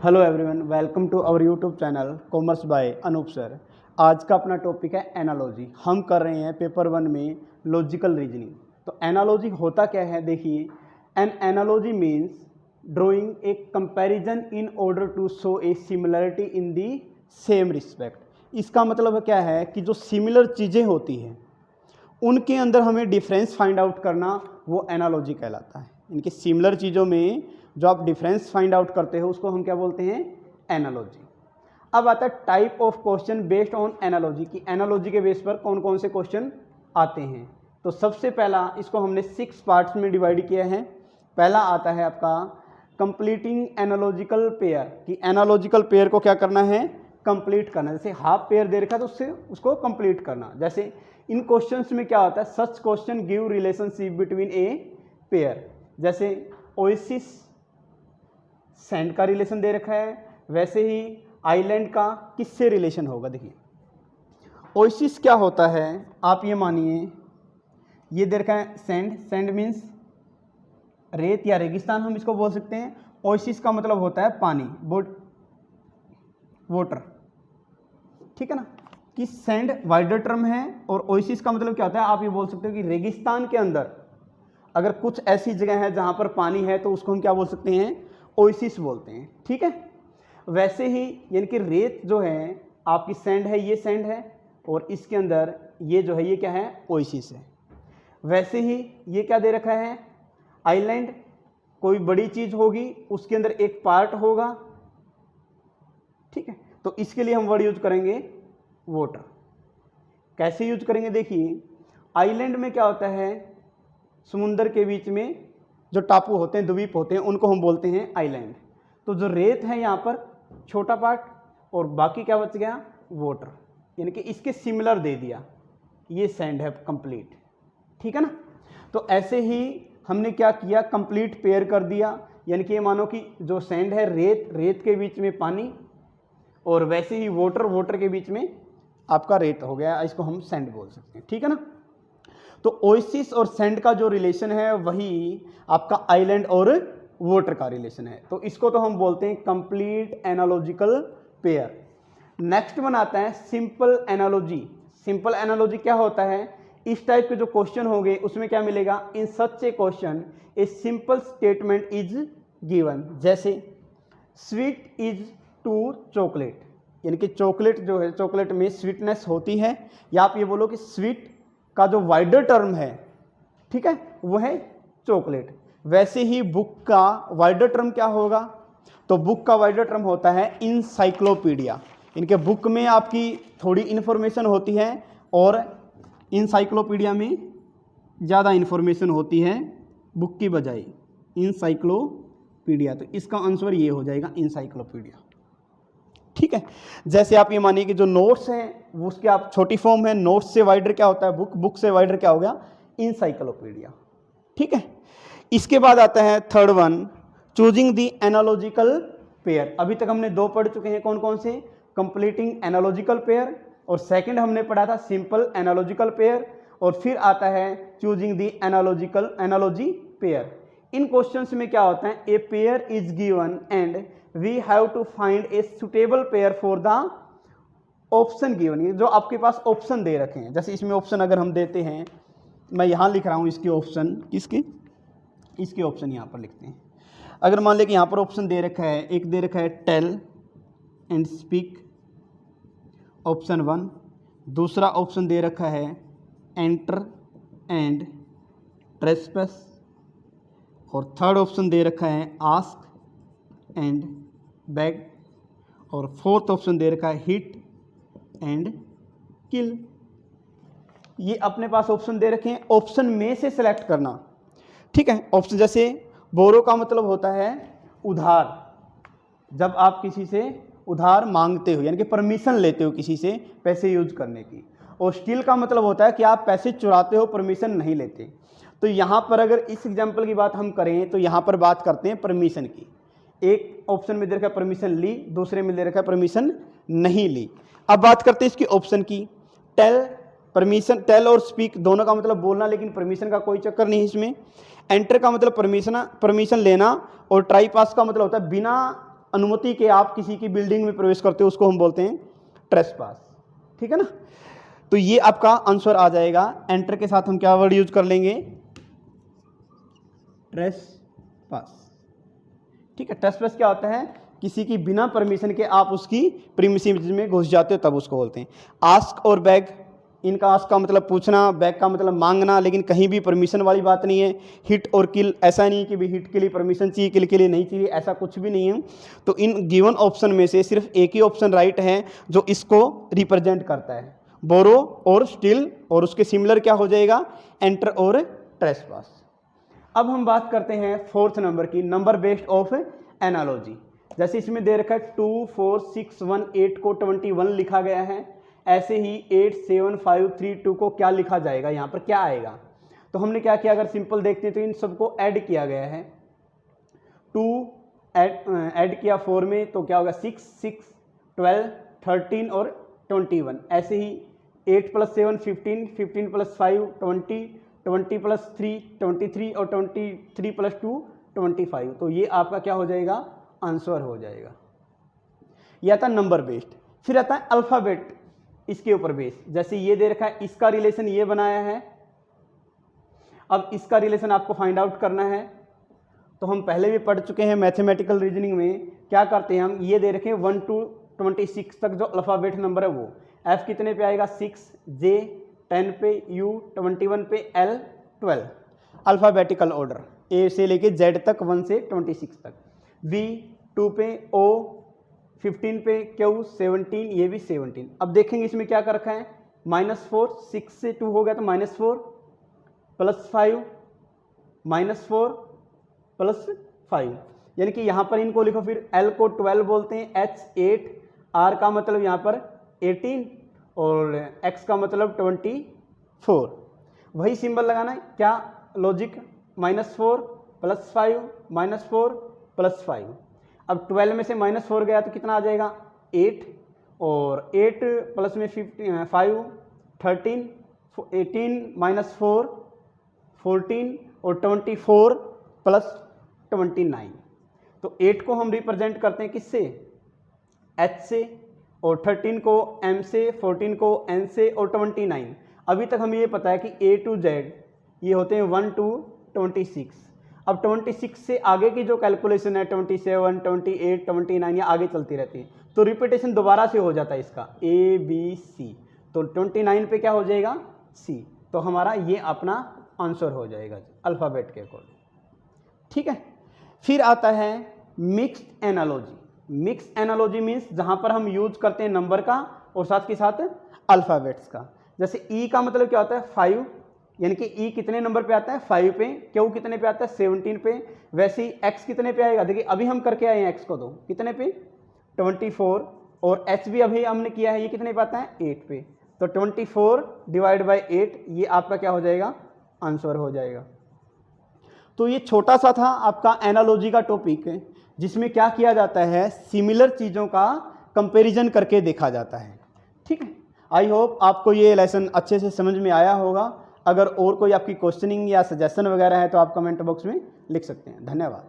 Hello everyone, welcome to our YouTube channel commerce by Anup sir. आज का अपना topic है एनालॉजी। हम कर रहे हैं पेपर 1 में लॉजिकल रीजनिंग। तो एनालॉजी होता क्या है, देखिए। An analogy means drawing a comparison in order to show a similarity in the same respect. इसका मतलब क्या है कि जो सिमिलर चीज़ें होती हैं उनके अंदर हमें डिफरेंस फाइंड आउट करना, वो एनालॉजी कहलाता है। इनके सिमिलर चीज़ों में जो आप डिफरेंस फाइंड आउट करते हो उसको हम क्या बोलते हैं, एनालॉजी। अब आता है type of question based on analogy, की एनालॉजी के बेस पर कौन कौन से क्वेश्चन आते हैं। तो सबसे पहला इसको हमने 6 पार्ट्स में डिवाइड किया है। पहला आता है आपका कंप्लीटिंग एनालॉजिकल पेयर, कि एनालॉजिकल पेयर को क्या करना है, कंप्लीट करना। जैसे हाफ पेयर दे रखा है तो उससे उसको कंप्लीट करना। जैसे इन क्वेश्चंस में क्या होता है, such question give relationship between a pair. जैसे ओएसिस सैंड का रिलेशन दे रखा है, वैसे ही आइलैंड का किससे रिलेशन होगा। देखिए ओएसिस क्या होता है, आप ये मानिए ये दे रखा है सैंड, सैंड मीन्स रेत या रेगिस्तान हम इसको बोल सकते हैं। ओएसिस का मतलब होता है पानी, वाटर, ठीक है ना। कि सैंड वाइडर टर्म है और ओएसिस का मतलब क्या होता है, आप ये बोल सकते हो कि रेगिस्तान के अंदर अगर कुछ ऐसी जगह है जहाँ पर पानी है तो उसको हम क्या बोल सकते हैं, ओएसिस बोलते हैं, ठीक है। वैसे ही यानी कि रेत जो है आपकी सैंड है, ये सैंड है, और इसके अंदर ये जो है ये क्या है, ओएसिस है। वैसे ही ये क्या दे रखा है, आइलैंड, कोई बड़ी चीज़ होगी उसके अंदर एक पार्ट होगा, ठीक है। तो इसके लिए हम वर्ड यूज करेंगे वाटर। कैसे यूज करेंगे, देखिए आइलैंड में क्या होता है, समुंदर के बीच में जो टापू होते हैं, द्वीप होते हैं, उनको हम बोलते हैं आइलैंड। तो जो रेत है यहाँ पर छोटा पार्ट और बाकी क्या बच गया, वाटर, यानी कि इसके सिमिलर दे दिया, ये सैंड है कंप्लीट, ठीक है ना। तो ऐसे ही हमने क्या किया, कंप्लीट पेयर कर दिया। यानी कि ये मानो कि जो सैंड है रेत, रेत के बीच में पानी, और वैसे ही वाटर, वाटर के बीच में आपका रेत हो गया, इसको हम सैंड बोल सकते हैं, ठीक है ना। तो ओएसिस और सैंड का जो रिलेशन है वही आपका आइलैंड और वाटर का रिलेशन है। तो इसको तो हम बोलते हैं complete analogical pair. Next one आता है सिंपल एनालॉजी। सिंपल एनालॉजी क्या होता है, इस टाइप के जो क्वेश्चन होंगे उसमें क्या मिलेगा, in such a question a simple statement is given. जैसे स्वीट इज टू चॉकलेट, यानी कि चॉकलेट जो है, चॉकलेट में स्वीटनेस होती है, या आप ये बोलो कि स्वीट का जो वाइडर टर्म है, ठीक है, वो है चॉकलेट। वैसे ही बुक का वाइडर टर्म क्या होगा, तो बुक का वाइडर टर्म होता है इंसाइक्लोपीडिया। इनके बुक में आपकी थोड़ी इन्फॉर्मेशन होती है और इंसाइक्लोपीडिया में ज़्यादा इन्फॉर्मेशन होती है बुक की बजाय, इंसाइक्लोपीडिया। तो इसका आंसर ये हो जाएगा इंसाइक्लोपीडिया, ठीक है। जैसे आप ये मानिए कि जो नोट्स हैं वो उसकी आप छोटी फॉर्म है, नोट्स से वाइडर क्या होता है बुक, बुक से वाइडर क्या हो गया, इंसाइक्लोपीडिया, ठीक है। इसके बाद आता है third one, choosing the analogical pair. अभी तक हमने 2 पढ़ चुके हैं, कौन कौन से, कंप्लीटिंग एनालॉजिकल पेयर, और सेकंड हमने पढ़ा था सिंपल एनालॉजिकल पेयर, और फिर आता है चूजिंग द एनालॉजी पेयर। इन क्वेश्चंस में क्या होता है, a pair is given and we have to find a suitable pair for the option given. जो आपके पास ऑप्शन दे रखे हैं, जैसे इसमें ऑप्शन अगर हम देते हैं, मैं यहाँ लिख रहा हूँ इसके ऑप्शन, किसके, इसके ऑप्शन यहाँ पर लिखते हैं। अगर मान लें कि यहाँ पर ऑप्शन दे रखा है, एक दे रखा है टेल एंड स्पीक, ऑप्शन 1। दूसरा ऑप्शन दे रखा है एंटर एंड ट्रेस्पेस, और थर्ड ऑप्शन दे रखा है आस्क एंड बैग, और फोर्थ ऑप्शन दे रखा है हिट एंड किल। ये अपने पास ऑप्शन दे रखे हैं, ऑप्शन में से सिलेक्ट करना, ठीक है। ऑप्शन जैसे बोरो का मतलब होता है उधार, जब आप किसी से उधार मांगते हो, यानी कि परमिशन लेते हो किसी से पैसे यूज करने की। और स्टील का मतलब होता है कि आप पैसे चुराते हो, परमिशन नहीं लेते। तो यहाँ पर अगर इस एग्जाम्पल की बात हम करें तो यहाँ पर बात करते हैं परमिशन की। एक ऑप्शन में दे रखा है परमिशन ली, दूसरे में दे रखा है परमिशन नहीं ली। अब बात करते हैं इसकी ऑप्शन की। टेल, परमिशन, टेल और स्पीक दोनों का मतलब बोलना, लेकिन परमिशन का कोई चक्कर नहीं इसमें। एंटर का मतलब परमिशन लेना, और ट्राई पास का मतलब होता है बिना अनुमति के आप किसी की बिल्डिंग में प्रवेश करते हो उसको हम बोलते हैं ट्रेसपास। ठीक है ना, तो ये आपका आंसर आ जाएगा। एंटर के साथ हम क्या वर्ड यूज कर लेंगे, ट्रेसपास। ठीक है, ट्रेसपास क्या होता है, किसी की बिना परमिशन के आप उसकी प्रीमिसिस में घुस जाते हो तब उसको बोलते हैं। आस्क और बैग, इनका आस्क का मतलब पूछना, बैग का मतलब मांगना, लेकिन कहीं भी परमिशन वाली बात नहीं है। हिट और किल, ऐसा नहीं कि भी हिट के लिए परमिशन चाहिए, किल के लिए नहीं चाहिए, ऐसा कुछ भी नहीं है। तो इन गिवन ऑप्शन में से सिर्फ एक ही ऑप्शन राइट है जो इसको रिप्रेजेंट करता है, बोरो और स्टील, और उसके सिमिलर क्या हो जाएगा, एंटर और ट्रेसपास। अब हम बात करते हैं फोर्थ नंबर की, नंबर बेस्ड ऑफ एनालॉजी। जैसे इसमें दे रखा है 2 4 6 1 8 को 21 लिखा गया है, ऐसे ही 8 7 5 3 2 को क्या लिखा जाएगा, यहाँ पर क्या आएगा। तो हमने क्या किया, अगर सिंपल देखते हैं तो इन सबको ऐड किया गया है। 2 ऐड किया 4 में तो क्या होगा 6 6 12 13 और 21। ऐसे ही 8 + 7 15 15 + 5 20 20 + 3 23 और 23 + 2 25। तो ये आपका क्या हो जाएगा, आंसर हो जाएगा। यह आता है नंबर बेस्ड। फिर आता है अल्फाबेट इसके ऊपर बेस। जैसे ये दे रखा है, इसका रिलेशन ये बनाया है, अब इसका रिलेशन आपको फाइंड आउट करना है। तो हम पहले भी पढ़ चुके हैं मैथमेटिकल रीजनिंग में, क्या करते हैं हम, ये दे रखे हैं 1 to 26 तक जो अल्फाबेट नंबर है वो, एफ कितने पे आएगा 6, जे 10 पे, यू 21 पे, एल 12, अल्फाबेटिकल ऑर्डर ए से लेके जेड तक 1 से 26 तक, वी 2 पे, ओ 15 पे, क्यू 17, ये भी 17। अब देखेंगे इसमें क्या कर रखा है, -4, 6 से 2 हो गया तो -4 +5 -4 +5, यानी कि यहाँ पर इनको लिखो। फिर L को 12 बोलते हैं, H 8, R का मतलब यहाँ पर 18 और X का मतलब 24। वही सिंबल लगाना है, क्या लॉजिक, -4 +5 -4 +5। अब 12 में से -4 गया तो कितना आ जाएगा 8, और 8 प्लस में 5 13, 18 -4 14 और 24 + 29। तो 8 को हम रिप्रेजेंट करते हैं किससे, H से, और 13 को M से, 14 को N से, और 29 अभी तक हमें ये पता है कि A to Z ये होते हैं 1 to 26। अब 26 से आगे की जो कैलकुलेशन है 27 28 29 ये आगे चलती रहती है, तो रिपीटेशन दोबारा से हो जाता है इसका ABC। तो 29 पे क्या हो जाएगा C। तो हमारा ये अपना आंसर हो जाएगा अल्फ़ाबेट के अकॉर्डिंग। ठीक है, फिर आता है mixed analogy. Mixed analogy means जहाँ पर हम यूज करते हैं नंबर का और साथ के साथ अल्फ़ाबेट्स का। जैसे E का मतलब क्या होता है 5, यानी कि E कितने नंबर पे आता है 5 पे, Q कितने पे आता है 17 पे, वैसे ही X कितने पे आएगा, देखिए अभी हम करके आए हैं X को, तो कितने पे 24, और H भी अभी हमने किया है, ये कितने पे आता है 8 पे। तो 24 / 8 ये आपका क्या हो जाएगा, आंसर हो जाएगा। तो ये छोटा सा था आपका एनालॉजी का टॉपिक, जिसमें क्या किया जाता है, सिमिलर चीज़ों का कंपैरिजन करके देखा जाता है। ठीक है, आई होप आपको ये लेसन अच्छे से समझ में आया होगा। अगर और कोई आपकी क्वेश्चनिंग या सजेशन वगैरह है तो आप कमेंट बॉक्स में लिख सकते हैं। धन्यवाद।